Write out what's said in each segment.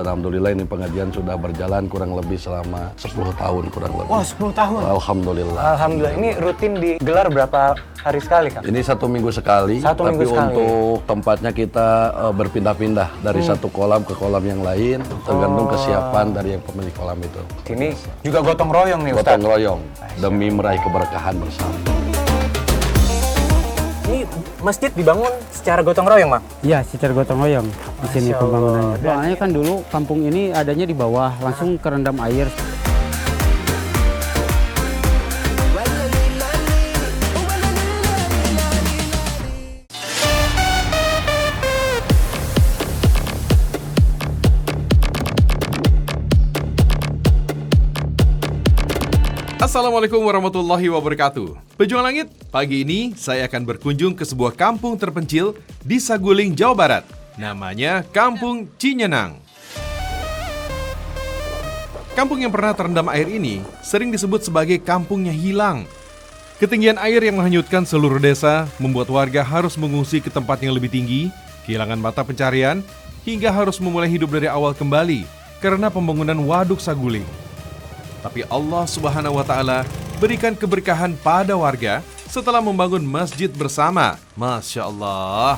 Dan alhamdulillah ini pengajian sudah berjalan kurang lebih selama 10 tahun kurang lebih. Wah, 10 tahun. Alhamdulillah. Alhamdulillah. Ini rutin digelar berapa hari sekali, Kang? Ini 1 minggu sekali. Satu tapi minggu sekali. untuk tempatnya kita berpindah-pindah dari satu kolam ke kolam yang lain, tergantung kesiapan dari yang pemilik kolam itu. Ini juga gotong royong nih, Ustaz. Gotong royong demi meraih keberkahan bersama. Ini masjid dibangun secara gotong royong, Mak? Iya, secara gotong royong di sini Masya Allah. pembangunannya. Soalnya kan dulu kampung ini adanya di bawah, langsung kerendam air. Assalamualaikum warahmatullahi wabarakatuh. Pejuang Langit, pagi ini saya akan berkunjung ke sebuah kampung terpencil di Saguling, Jawa Barat. Namanya Kampung Cinyenang. Kampung yang pernah terendam air ini sering disebut sebagai kampungnya hilang. Ketinggian air yang menghanyutkan seluruh desa membuat warga harus mengungsi ke tempat yang lebih tinggi, kehilangan mata pencarian, hingga harus memulai hidup dari awal kembali karena pembangunan waduk Saguling. Tapi Allah Subhanahu wa Ta'ala berikan keberkahan pada warga setelah membangun masjid bersama. Masya Allah.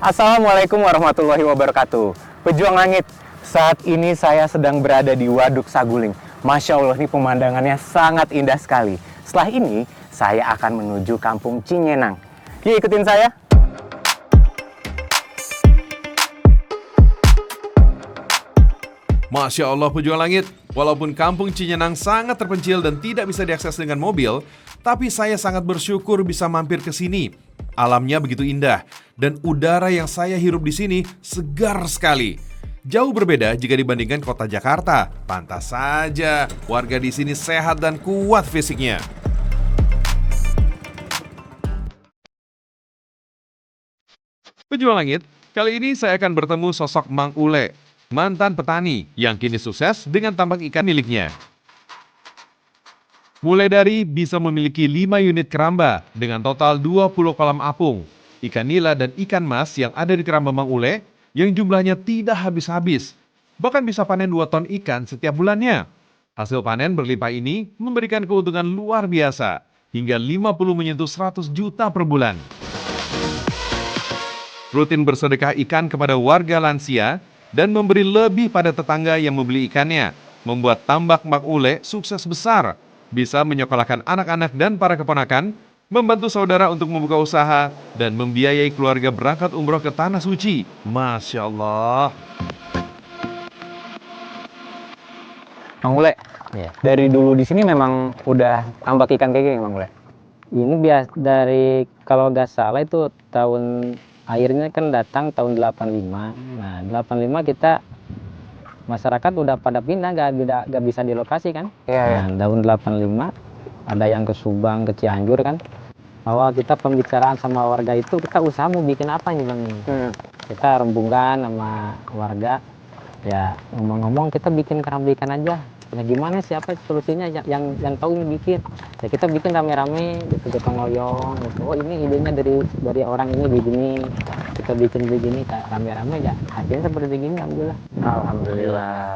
Assalamualaikum warahmatullahi wabarakatuh. Pejuang Langit, saat ini saya sedang berada di Waduk Saguling. Masya Allah, ini pemandangannya sangat indah sekali. Setelah ini, saya akan menuju Kampung Cinyenang. Yuk ikutin saya. Masya Allah pejuang langit, walaupun kampung Cinyenang sangat terpencil dan tidak bisa diakses dengan mobil, tapi saya sangat bersyukur bisa mampir ke sini. Alamnya begitu indah, dan udara yang saya hirup di sini segar sekali. Jauh berbeda jika dibandingkan kota Jakarta. Pantas saja, warga di sini sehat dan kuat fisiknya. Pejuang Langit, kali ini saya akan bertemu sosok Mang Ule, mantan petani yang kini sukses dengan tambak ikan miliknya. Mulai dari bisa memiliki 5 unit keramba dengan total 20 kolam apung, ikan nila dan ikan mas yang ada di keramba Mang Ule yang jumlahnya tidak habis-habis. Bahkan bisa panen 2 ton ikan setiap bulannya. Hasil panen berlimpah ini memberikan keuntungan luar biasa, hingga 50 menyentuh 100 juta per bulan. Rutin bersedekah ikan kepada warga lansia, dan memberi lebih pada tetangga yang membeli ikannya, membuat tambak Mang Ule sukses besar, bisa menyekolahkan anak-anak dan para keponakan, membantu saudara untuk membuka usaha, dan membiayai keluarga berangkat umroh ke Tanah Suci. Masya Allah. Mang Ule, Iya. dari dulu di sini memang udah tambak ikan kayak gini, Mang Ule? Ini dari kalau nggak salah itu tahun airnya kan datang tahun 85. Nah, 85 kita masyarakat udah pada pindah, nggak bisa di lokasi kan. Iya. Nah, tahun 85 ada yang ke Subang, ke Cianjur kan. Awal kita pembicaraan sama warga itu, kita usaha mau bikin apa nih Bang? Kita rembungkan sama warga. Ya, ngomong-ngomong kita bikin keramba ikan aja. Ya gimana siapa solusinya yang tahu ini bikin. Ya kita bikin rame-rame gitu, gotong royong gitu. Oh ini idenya dari orang ini begini. Kita bikin begini rame-rame ya. Hasilnya seperti begini alhamdulillah. Alhamdulillah.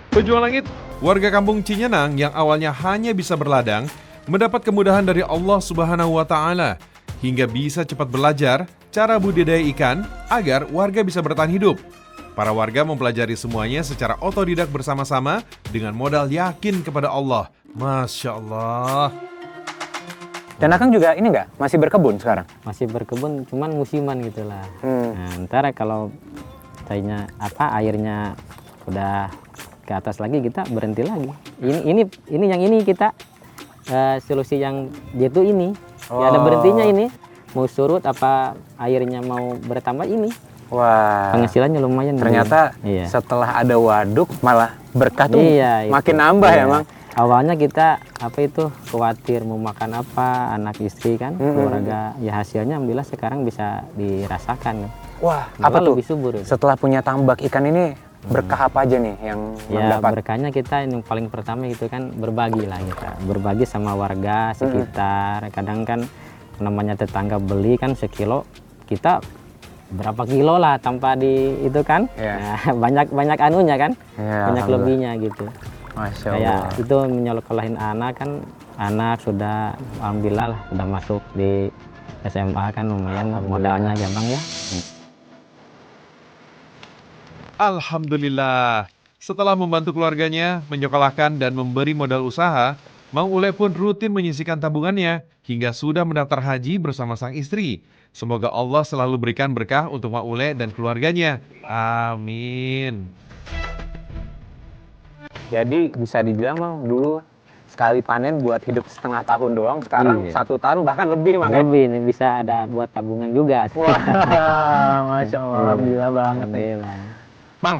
Pejuang Langit, warga kampung Cinyenang yang awalnya hanya bisa berladang, mendapat kemudahan dari Allah Subhanahu wa Ta'ala, hingga bisa cepat belajar cara budidaya ikan agar warga bisa bertahan hidup. Para warga mempelajari semuanya secara otodidak bersama-sama dengan modal yakin kepada Allah. Masya Allah. Dan Akang juga ini nggak? Masih berkebun sekarang? Masih berkebun cuman musiman gitulah. Nah, ntar kalau airnya udah ke atas lagi kita berhenti lagi. Ini yang ini kita solusi yang dia tuh ini. Ya ada berhentinya ini. Mau surut apa airnya mau bertambah ini. Wah. Penghasilannya lumayan. Ternyata iya. Setelah ada waduk malah berkah tuh makin nambah iya. ya, Mang. Awalnya kita khawatir mau makan apa anak istri kan, keluarga. Ya hasilnya alhamdulillah sekarang bisa dirasakan. Wah, Malah apa tuh? lebih subur. Setelah punya tambak ikan ini berkah apa aja nih yang Ya dapat? berkahnya kita yang paling pertama itu kan berbagi lah kita. Berbagi sama warga sekitar. Kadang kan namanya tetangga beli kan sekilo, kita berapa kilo lah tanpa di itu kan. Iya. Nah, banyak anunya kan, Ya, banyak lebihnya gitu. Masya Kayak Allah. itu menyekolahin anak kan, anak sudah alhamdulillah lah sudah masuk di SMA kan, lumayan modalnya gampang ya. Alhamdulillah, setelah membantu keluarganya, menyekolahkan dan memberi modal usaha, Mang Ule pun rutin menyisihkan tabungannya hingga sudah mendaftar haji bersama sang istri. Semoga Allah selalu berikan berkah untuk Mang Ule dan keluarganya. Amin. Jadi bisa dibilang Mang, dulu sekali panen buat hidup setengah tahun doang, sekarang Iya. 1 tahun bahkan lebih Mang. Ya? Lebih nih, bisa ada buat tabungan juga. Wah, Masya Allah, alhamdulillah banget. Alhamdulillah. Mang,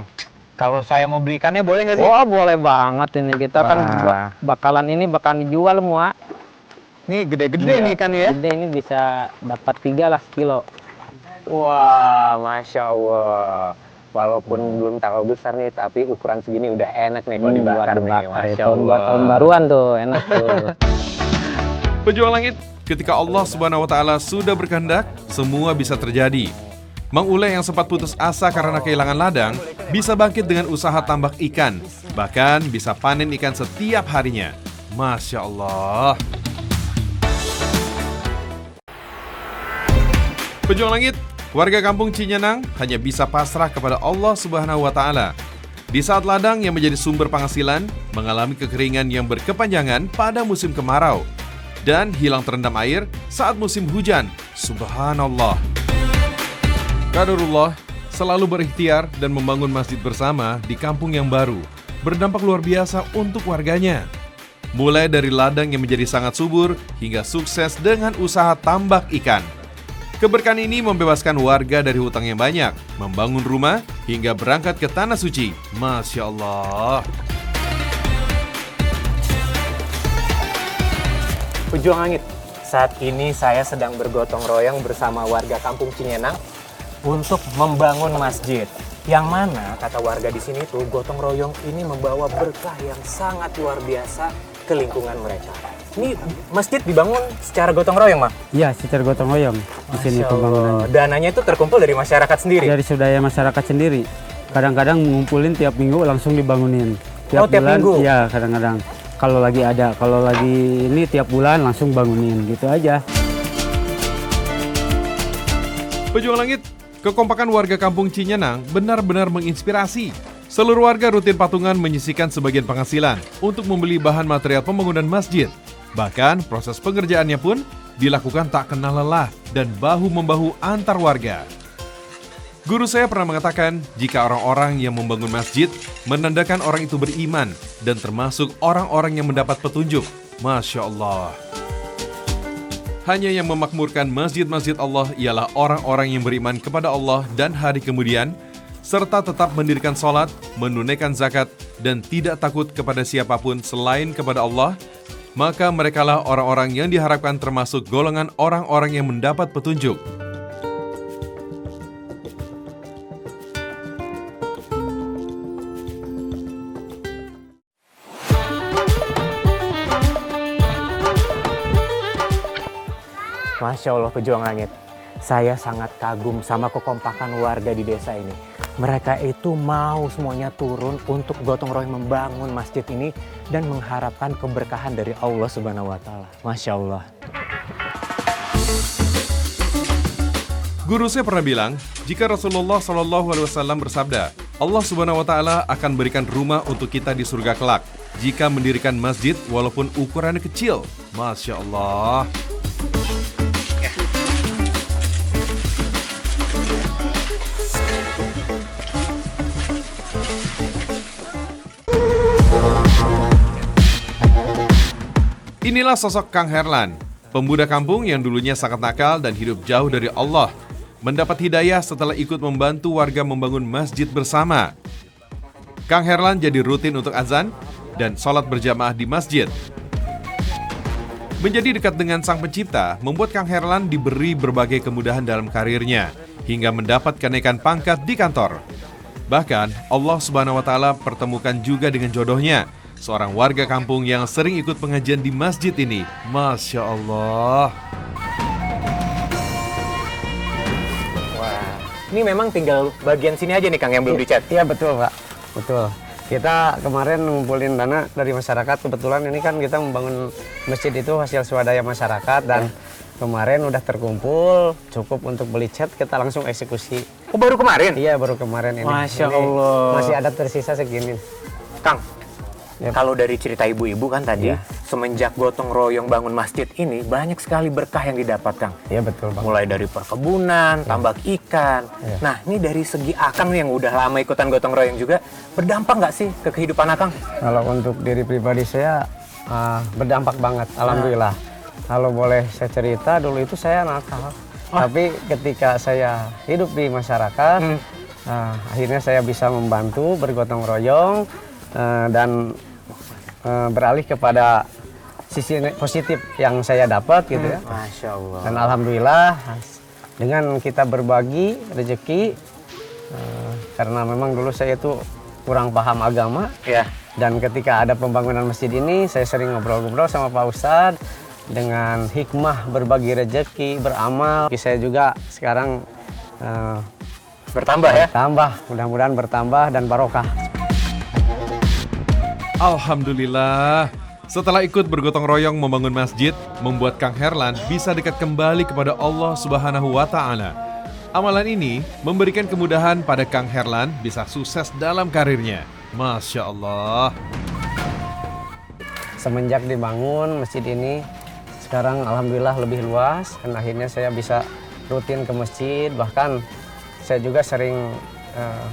kalau saya mau belikannya boleh nggak sih? Wah, boleh banget ini, kita kan Wah. bakalan ini bakalan dijual semua. Nih gede-gede nih kan ya? Gede ini bisa dapat 3 lah kilo. Wah, Masya Allah. Walaupun belum terlalu besar nih, tapi ukuran segini udah enak nih kalau dibakar nih. Masya Allah. Tahun baruan tuh enak tuh. Pejuang langit, ketika Allah Subhanahu wa taala sudah berkehendak, semua bisa terjadi. Mang Ule yang sempat putus asa karena kehilangan ladang, bisa bangkit dengan usaha tambak ikan. Bahkan bisa panen ikan setiap harinya. Masya Allah. Pejuang langit, warga kampung Cinyenang hanya bisa pasrah kepada Allah Subhanahu wa taala. Di saat ladang yang menjadi sumber penghasilan mengalami kekeringan yang berkepanjangan pada musim kemarau dan hilang terendam air saat musim hujan. Subhanallah. Qadarullah selalu berikhtiar dan membangun masjid bersama di kampung yang baru berdampak luar biasa untuk warganya. Mulai dari ladang yang menjadi sangat subur hingga sukses dengan usaha tambak ikan. Keberkahan ini membebaskan warga dari hutang yang banyak, membangun rumah hingga berangkat ke Tanah Suci. Masya Allah. Pejuang langit, saat ini saya sedang bergotong royong bersama warga kampung Cinyenang untuk membangun masjid. Yang mana kata warga di sini tuh gotong royong ini membawa berkah yang sangat luar biasa ke lingkungan mereka. Ini masjid dibangun secara gotong royong, Mang? Iya, secara gotong royong di sini Masya Allah. pembangunannya. Dananya itu terkumpul dari masyarakat sendiri. Dari swadaya masyarakat sendiri. Kadang-kadang ngumpulin tiap minggu langsung dibangunin. Oh, tiap bulan, minggu? Iya, kadang-kadang. Kalau lagi ada, kalau lagi ini tiap bulan langsung bangunin gitu aja. Pejuang langit, kekompakan warga kampung Cinyenang benar-benar menginspirasi. Seluruh warga rutin patungan menyisihkan sebagian penghasilan untuk membeli bahan material pembangunan masjid. Bahkan proses pengerjaannya pun dilakukan tak kenal lelah dan bahu-membahu antar warga. Guru saya pernah mengatakan, jika orang-orang yang membangun masjid menandakan orang itu beriman dan termasuk orang-orang yang mendapat petunjuk. Masya Allah. Hanya yang memakmurkan masjid-masjid Allah ialah orang-orang yang beriman kepada Allah dan hari kemudian, serta tetap mendirikan sholat, menunaikan zakat, dan tidak takut kepada siapapun selain kepada Allah, maka merekalah orang-orang yang diharapkan termasuk golongan orang-orang yang mendapat petunjuk. Masya Allah, pejuang langit. Saya sangat kagum sama kekompakan warga di desa ini. Mereka itu mau semuanya turun untuk gotong royong membangun masjid ini dan mengharapkan keberkahan dari Allah Subhanahu wa taala. Masya Allah. Guru saya pernah bilang, jika Rasulullah SAW bersabda, Allah Subhanahu wa taala akan berikan rumah untuk kita di surga kelak jika mendirikan masjid walaupun ukurannya kecil. Masya Allah. Inilah sosok Kang Herlan, pemuda kampung yang dulunya sangat nakal dan hidup jauh dari Allah. Mendapat hidayah setelah ikut membantu warga membangun masjid bersama. Kang Herlan jadi rutin untuk azan dan sholat berjamaah di masjid. Menjadi dekat dengan Sang Pencipta membuat Kang Herlan diberi berbagai kemudahan dalam karirnya hingga mendapat kenaikan pangkat di kantor. Bahkan Allah Subhanahu wa taala pertemukan juga dengan jodohnya, seorang warga kampung yang sering ikut pengajian di masjid ini. Masya Allah. Ini memang tinggal bagian sini aja nih Kang yang belum dicat. Iya betul Pak, betul. Kita kemarin ngumpulin dana dari masyarakat, kebetulan ini kan kita membangun masjid itu hasil swadaya masyarakat dan kemarin udah terkumpul cukup untuk beli cat, kita langsung eksekusi. Oh baru kemarin? Iya baru kemarin ini. Masya Ini Allah. masih ada tersisa segini. Kang, Ya. kalau dari cerita ibu-ibu kan tadi, semenjak gotong royong bangun masjid ini banyak sekali berkah yang didapat Kang. Iya betul Bang. Mulai dari perkebunan, tambak ikan. Nah ini dari segi Akang yang udah lama ikutan gotong royong juga, berdampak nggak sih ke kehidupan Akang? Kalau untuk diri pribadi saya berdampak banget, alhamdulillah. Kalau boleh saya cerita, dulu itu saya nakal. Tapi ketika saya hidup di masyarakat, akhirnya saya bisa membantu bergotong royong dan beralih kepada sisi positif yang saya dapat gitu ya. Masya Allah. Dan alhamdulillah dengan kita berbagi rezeki, karena memang dulu saya itu kurang paham agama. Ya. Dan ketika ada pembangunan masjid ini, saya sering ngobrol-ngobrol sama Pak Ustadz dengan hikmah berbagi rezeki, beramal. Saya juga sekarang Bertambah ya? tambah, mudah-mudahan bertambah dan barokah. Alhamdulillah, setelah ikut bergotong royong membangun masjid, membuat Kang Herlan bisa dekat kembali kepada Allah Subhanahu wa Ta'ala. Amalan ini memberikan kemudahan pada Kang Herlan bisa sukses dalam karirnya. Masya Allah. Semenjak dibangun masjid ini, sekarang alhamdulillah lebih luas dan akhirnya saya bisa rutin ke masjid, bahkan saya juga sering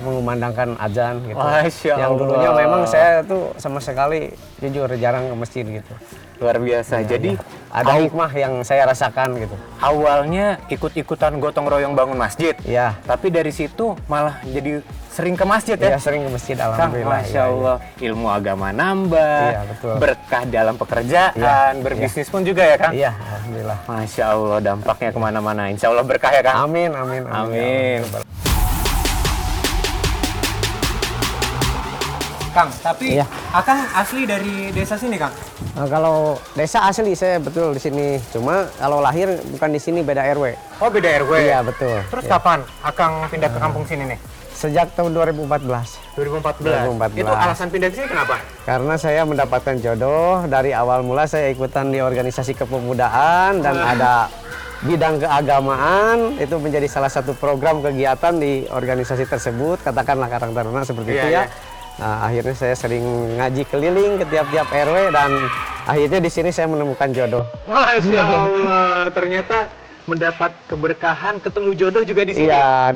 mengumandangkan azan gitu. Masya Yang dulunya Allah. memang saya tuh sama sekali jujur jarang ke masjid gitu. Luar biasa. Jadi Ada hikmah yang saya rasakan gitu. awalnya ikut-ikutan gotong royong bangun masjid. Iya. Tapi dari situ malah jadi sering ke masjid ya? Ya sering ke masjid Kang, alhamdulillah. Masya Iya, iya. Allah, ilmu agama nambah, Iya, betul. berkah dalam pekerjaan, Iya, berbisnis pun juga ya Kang? Iya, alhamdulillah. Masya Allah, dampaknya kemana-mana. Insya Allah berkah ya Kang? Amin, amin, Amin. Kang, tapi Iya. Akang asli dari desa sini Kang? Nah, kalau desa asli saya betul di sini. Cuma kalau lahir bukan di sini, beda RW. Oh beda RW? Iya, betul. Terus Iya. kapan Akang pindah ke kampung sini nih? Sejak tahun 2014. 2014. 2014. Itu alasan pindah ke sini kenapa? Karena saya mendapatkan jodoh, dari awal mula saya ikutan di organisasi kepemudaan dan ada bidang keagamaan, itu menjadi salah satu program kegiatan di organisasi tersebut, katakanlah Karang Taruna seperti Iya, itu ya. iya. Nah, akhirnya saya sering ngaji keliling ke tiap-tiap RW dan akhirnya di sini saya menemukan jodoh. Masya Allah, ternyata mendapat keberkahan, ketemu jodoh juga di sini. Iya.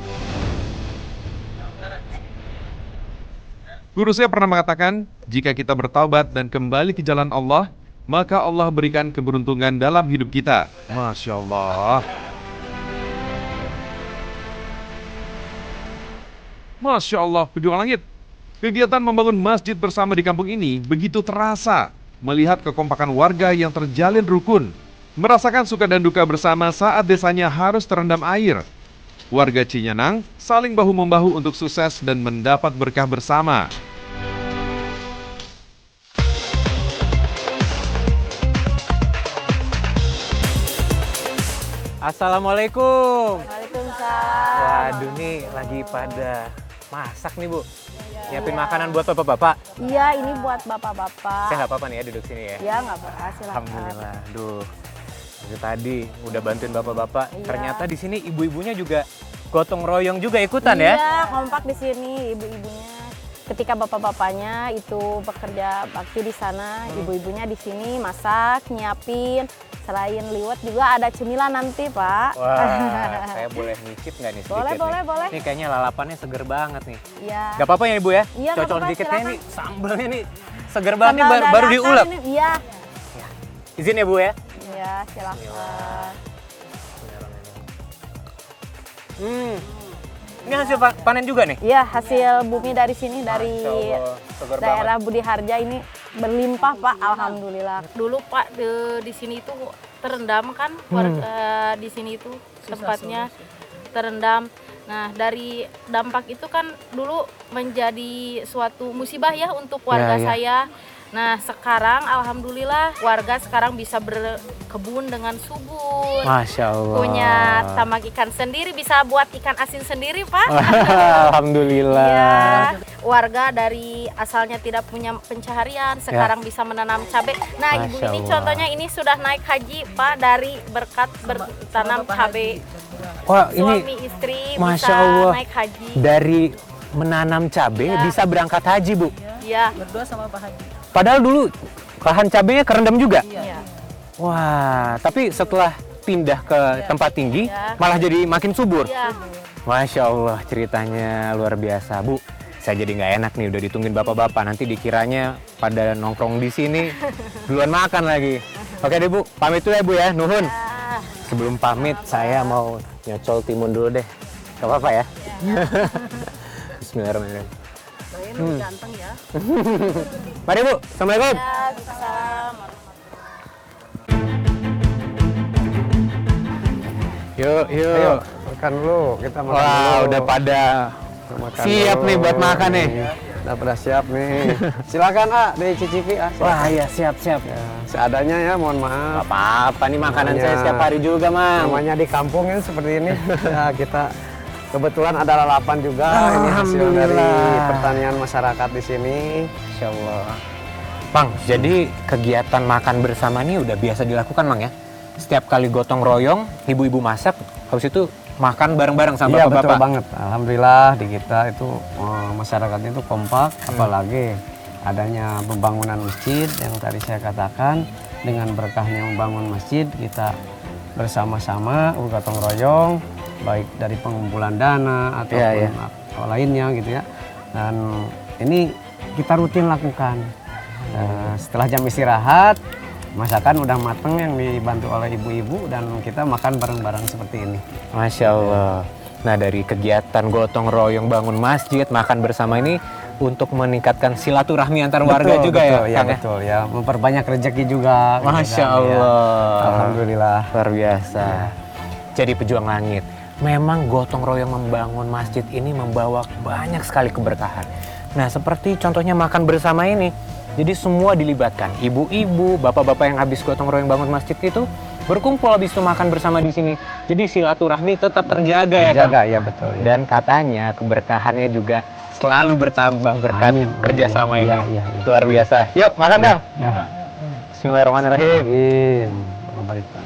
Guru saya pernah mengatakan, jika kita bertaubat dan kembali ke jalan Allah, maka Allah berikan keberuntungan dalam hidup kita. Masya Allah. Masya Allah, pejuang langit. Kegiatan membangun masjid bersama di kampung ini begitu terasa. Melihat kekompakan warga yang terjalin rukun. Merasakan suka dan duka bersama saat desanya harus terendam air. Warga Cinyanang saling bahu-membahu untuk sukses dan mendapat berkah bersama. Assalamualaikum. Waalaikumsalam. Waduh nih lagi pada masak nih Bu. Nyiapin makanan buat bapak-bapak. Iya, ini buat bapak-bapak. Saya nggak apa-apa nih ya duduk sini ya. Ya, nggak apa-apa, silakan. Alhamdulillah. Duh. Dari tadi udah bantuin bapak-bapak. Iya. Ternyata di sini ibu-ibunya juga gotong royong juga ikutan ya. Iya, kompak di sini ibu-ibunya. Ketika bapak-bapaknya itu bekerja bakti di sana, ibu-ibunya di sini masak, nyiapin. Selain liwet juga ada cemilan nanti, Pak. Wah, saya boleh nyicip nggak nih sedikit Boleh, nih? boleh, boleh. Ini kayaknya lalapannya seger banget nih. Iya. Gak apa-apa ya Ibu ya? Iya, nggak Cocok apa-apa, sedikit silakan. nih sambelnya nih seger banget nih Sambal baru dadakan diulek. ini. Iya. Izin ya Bu ya? Iya, silakan. Ini hasil panen juga nih? Iya, hasil bumi dari sini, dari Masya Allah, seger daerah Budi Harja ini berlimpah, Pak. Alhamdulillah. Dulu Pak di sini itu terendam kan, warga di sini itu tempatnya terendam. Nah dari dampak itu kan dulu menjadi suatu musibah ya untuk warga Ya, ya. saya. Nah sekarang alhamdulillah warga sekarang bisa berkebun dengan subur. Masya Allah. Punya tamak ikan sendiri, bisa buat ikan asin sendiri Pak. Alhamdulillah. Ya, warga dari asalnya tidak punya pencaharian sekarang bisa menanam cabai. Nah ibu Masya ini Allah. contohnya ini sudah naik haji Pak dari berkat bertanam cabai. Wah Suami ini istri Masya bisa Allah. naik haji. dari menanam cabai bisa berangkat haji Bu. Iya. Padahal dulu lahan cabainya kerendam juga. Iya. Wah, tapi setelah pindah ke tempat tinggi malah jadi makin subur. Iya. Masya Allah, ceritanya luar biasa, Bu. Saya jadi nggak enak nih, udah ditungguin bapak-bapak. Nanti dikiranya pada nongkrong di sini, duluan makan lagi. Oke deh, Bu. Pamit dulu ya, Bu ya. Nuhun. Sebelum pamit, saya mau nyocol timun dulu deh. Gak apa-apa ya? Bismillahirrahmanirrahim. Ganteng ya. Mari, Bu. Assalamualaikum. Salam. Yuk, yuk. Ayo, makan dulu. Kita makan Wah, dulu. udah pada Makan siap dulu. nih buat makan nih. Udah pada siap nih. Silakan dicicipi Wah, iya siap-siap. Ya, seadanya ya, mohon Gak maaf. apa-apa nih makanan Namanya- saya setiap hari juga, Mang. Namanya di kampung ya seperti ini. Ya, kita kebetulan ada lalapan juga. Ini hasil dari Alhamdulillah. pertanian masyarakat di sini. Insya Allah. Bang, jadi kegiatan makan bersama ini udah biasa dilakukan, Mang ya? Setiap kali gotong royong, ibu-ibu masak, habis itu makan bareng-bareng sama Iya, betul bapak-bapak. banget. Alhamdulillah di kita itu masyarakatnya itu kompak, apalagi adanya pembangunan masjid yang tadi saya katakan. Dengan berkahnya membangun masjid, kita bersama-sama gotong royong, baik dari pengumpulan dana ataupun Iya, iya. apa lainnya gitu ya. Dan ini kita rutin lakukan. Setelah jam istirahat, masakan udah mateng yang dibantu oleh ibu-ibu dan kita makan bareng-bareng seperti ini. Masya Allah. Nah, dari kegiatan gotong royong bangun masjid, makan bersama ini untuk meningkatkan silaturahmi antar warga Betul, juga betul, ya, ya, Kang, ya? betul ya, memperbanyak rezeki juga. gitu Masya kan, ya. Allah. Alhamdulillah. Luar biasa. Jadi pejuang langit, memang gotong royong membangun masjid ini membawa banyak sekali keberkahan. Nah, seperti contohnya makan bersama ini. Jadi semua dilibatkan, ibu-ibu, bapak-bapak yang habis gotong royong bangun masjid itu berkumpul habis itu makan bersama di sini. Jadi silaturahmi tetap terjaga ya, Kang? Jaga ya betul. Ya. Dan katanya keberkahannya juga selalu bertambah berkat Amin. kerjasama ini. Iya, iya, iya. Luar biasa. Yuk, makan Kang. Ya. Bismillahirrahmanirrahim. Amin. Baik, Pak.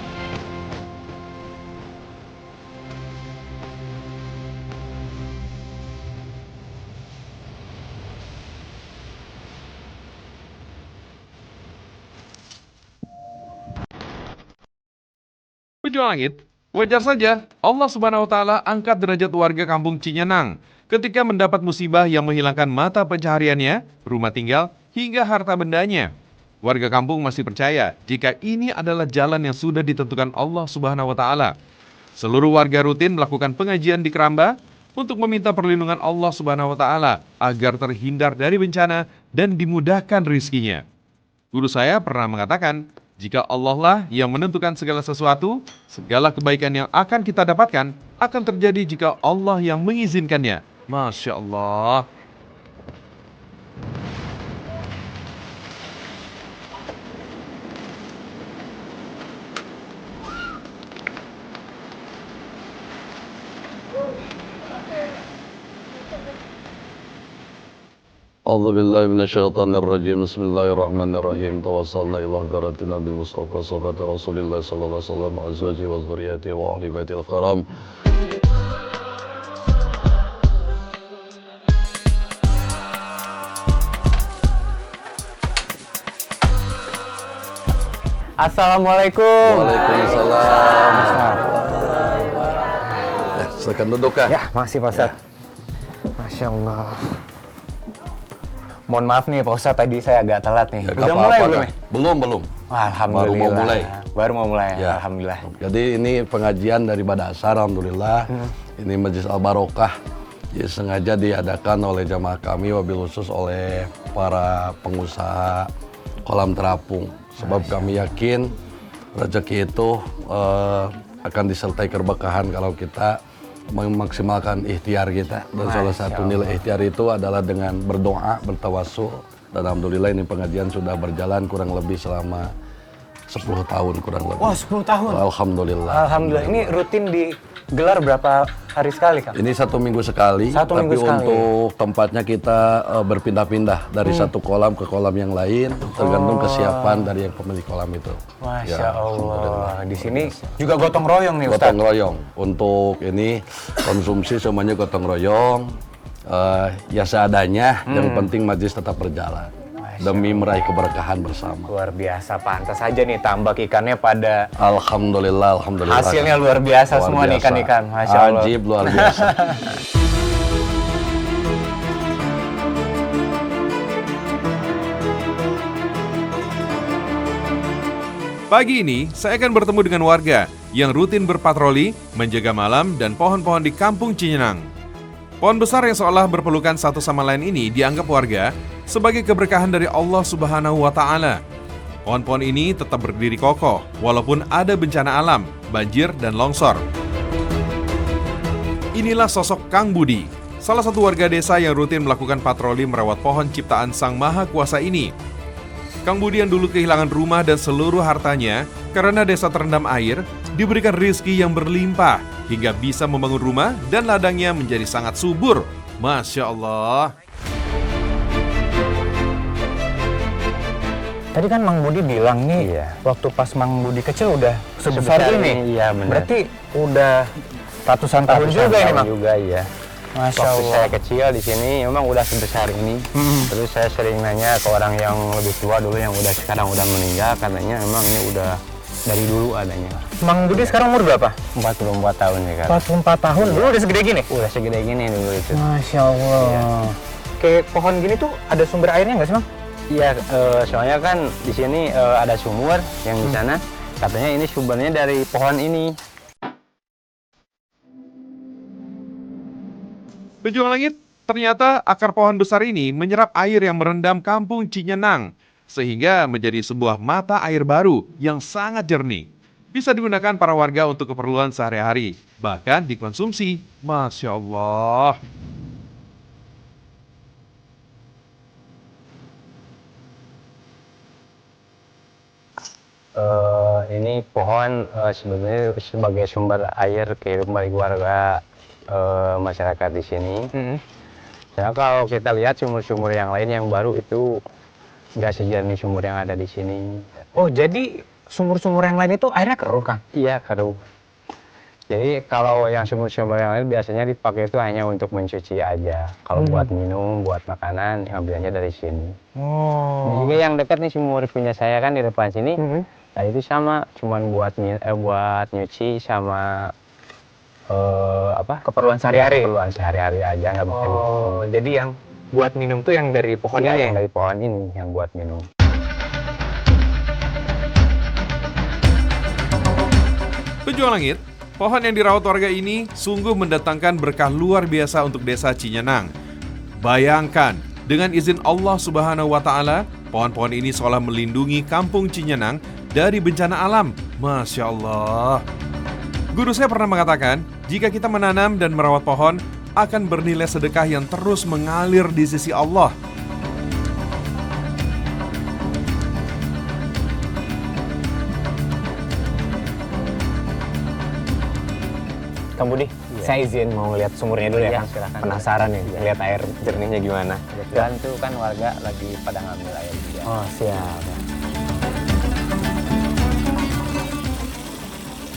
Pejuang Langit, wajar saja Allah Subhanahu wa taala angkat derajat warga kampung Cinyenang ketika mendapat musibah yang menghilangkan mata pencahariannya, rumah tinggal, hingga harta bendanya. Warga kampung masih percaya jika ini adalah jalan yang sudah ditentukan Allah Subhanahu wa taala. Seluruh warga rutin melakukan pengajian di Keramba untuk meminta perlindungan Allah Subhanahu wa taala agar terhindar dari bencana dan dimudahkan rizkinya. Guru saya pernah mengatakan, jika Allah lah yang menentukan segala sesuatu, segala kebaikan yang akan kita dapatkan akan terjadi jika Allah yang mengizinkannya. Masya Allah. أعوذ بالله من الشيطان الرجيم بسم الله الرحمن الرحيم توصلنا إلى حضرة النبي المصطفى صفة رسول الله صلى الله عليه وسلم وأزواجه وذريته وأهل بيته الكرام. Assalamualaikum. Waalaikumsalam. Ya, silakan duduk Kang. Ya, masih Pak Ustadz. Masya Allah. Mohon maaf nih Pak Ustadz, tadi saya agak telat nih. Ya, Udah nggak mulai apa-apa, belum Kang. ya? Belum. Alhamdulillah. Baru mau mulai. Baru mau mulai, Ya. Alhamdulillah. Jadi ini pengajian dari Badasar, Alhamdulillah. Ini Majlis Al-Barokah. Ya, sengaja diadakan oleh jamaah kami, wabil khusus oleh para pengusaha kolam terapung. Sebab kami yakin rezeki itu akan disertai keberkahan kalau kita memaksimalkan ikhtiar kita. Dan salah satu nilai ikhtiar itu adalah dengan berdoa, bertawasul, Dan alhamdulillah ini pengajian sudah berjalan kurang lebih selama 10 tahun kurang lebih. Wah, 10 tahun. Alhamdulillah. Alhamdulillah. Ini rutin digelar berapa hari sekali, Kang? Ini 1 minggu sekali, Satu tapi minggu sekali. untuk tempatnya kita berpindah-pindah dari satu kolam ke kolam yang lain, tergantung kesiapan dari yang pemilik kolam itu. Masya Ya, Allah. Di sini juga gotong royong nih, Ustaz. Gotong royong. Untuk ini konsumsi semuanya gotong royong, ya seadanya. Yang penting majlis tetap berjalan demi meraih keberkahan bersama. Luar biasa, pantas aja nih tambak ikannya pada Alhamdulillah, alhamdulillah. hasilnya luar biasa Luar semua nih biasa. ikan-ikan. Masya Allah. Ajib, luar biasa. Pagi ini, saya akan bertemu dengan warga yang rutin berpatroli, menjaga malam, dan pohon-pohon di Kampung Cinyenang. Pohon besar yang seolah berpelukan satu sama lain ini dianggap warga sebagai keberkahan dari Allah Subhanahu wa Ta'ala. Pohon-pohon ini tetap berdiri kokoh, walaupun ada bencana alam, banjir, dan longsor. Inilah sosok Kang Budi, salah satu warga desa yang rutin melakukan patroli merawat pohon ciptaan Sang Maha Kuasa ini. Kang Budi yang dulu kehilangan rumah dan seluruh hartanya karena desa terendam air, diberikan rezeki yang berlimpah hingga bisa membangun rumah dan ladangnya menjadi sangat subur. Masya Allah. Tadi kan Mang Budi bilang nih, waktu pas Mang Budi kecil udah sebesar ini. Iya, benar. Berarti udah ratusan tahun juga ini, Mang. Juga iya. Masya Waktu Allah. saya kecil di sini memang udah sebesar ini. Terus saya sering nanya ke orang yang lebih tua dulu yang sekarang udah meninggal, katanya memang ini udah dari dulu adanya. Mang Budi sekarang umur berapa? 44 tahun ya kan. 44 tahun. Dulu udah segede gini? Udah segede gini dulu itu. Masya Allah. Kayak pohon gini tuh ada sumber airnya nggak sih, Mang? Iya, soalnya kan di sini ada sumur yang di sana. Katanya ini sumbernya dari pohon ini. Pejuang Langit, ternyata akar pohon besar ini menyerap air yang merendam Kampung Cinyenang, sehingga menjadi sebuah mata air baru yang sangat jernih. Bisa digunakan para warga untuk keperluan sehari-hari, bahkan dikonsumsi. Masya Allah. Ini pohon sebenarnya sebagai sumber air kehidupan bagi warga masyarakat di sini. Karena kalau kita lihat sumur-sumur yang lain yang baru itu nggak sejernih sumur yang ada di sini. Oh, jadi sumur-sumur yang lain itu airnya keruh, Kang? Iya, keruh. Jadi kalau yang sumur-sumur yang lain biasanya dipakai itu hanya untuk mencuci aja. Kalau buat minum, buat makanan, ambilnya dari sini. Oh. Ini juga yang dekat nih sumur punya saya kan di depan sini. Nah itu sama, cuman buat nyuci sama Keperluan sehari-hari? Keperluan sehari-hari aja, nggak bisa minum. Oh, jadi yang buat minum tuh yang dari pohon Iya, ini? yang dari pohon ini yang buat minum. Pejuang Langit, pohon yang dirawat warga ini sungguh mendatangkan berkah luar biasa untuk desa Cinyenang. Bayangkan, dengan izin Allah Subhanahu wa Ta'ala, pohon-pohon ini seolah melindungi Kampung Cinyenang dari bencana alam. Masya Allah. Guru saya pernah mengatakan, jika kita menanam dan merawat pohon, akan bernilai sedekah yang terus mengalir di sisi Allah. Kang Budi, saya izin mau ngeliat sumurnya dulu ya, Iya, Kang. silakan. Penasaran nih, lihat air jernihnya gimana. Kebetulan tuh kan warga lagi pada ngambil air juga. Oh, siap.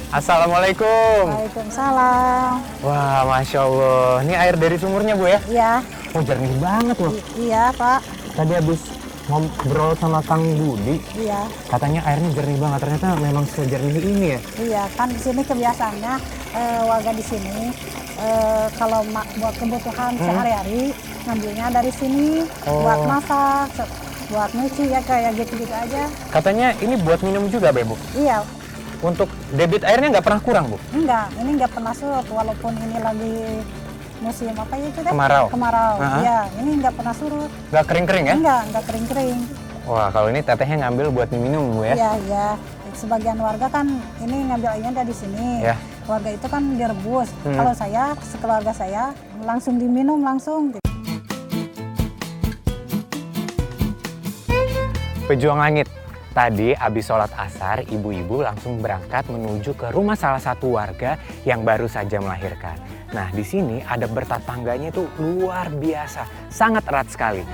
Assalamualaikum. Waalaikumsalam. Wah, Masya Allah. Ini air dari sumurnya, Bu ya? Iya, Oh, jernih banget loh. iya Pak. Tadi habis ngobrol sama Kang Budi, Iya, katanya airnya jernih banget. Ternyata memang sejernih ini ya? iya kan di sini kebiasaannya warga di sini kalau buat kebutuhan sehari-hari ngambilnya dari sini buat masak, buat nyuci ya kayak gitu-gitu aja. Katanya ini buat minum juga, Bu? Iya, Untuk debit airnya nggak pernah kurang, Bu? enggak, ini enggak pernah surut walaupun ini lagi musim apa ya itu deh? Kemarau. Kemarau. Aha. Iya, ini enggak pernah surut. Nggak kering-kering ya? Enggak kering-kering. Wah, kalau ini tetehnya ngambil buat diminum, Bu ya? Iya, iya. Sebagian warga kan ini ngambil airnya dari sini. Ya. Warga itu kan direbus. Kalau saya, sekeluarga saya langsung diminum langsung. Pejuang Langit. Tadi habis sholat asar, ibu-ibu langsung berangkat menuju ke rumah salah satu warga yang baru saja melahirkan. Nah, di sini ada bertatangganya itu luar biasa, sangat erat sekali.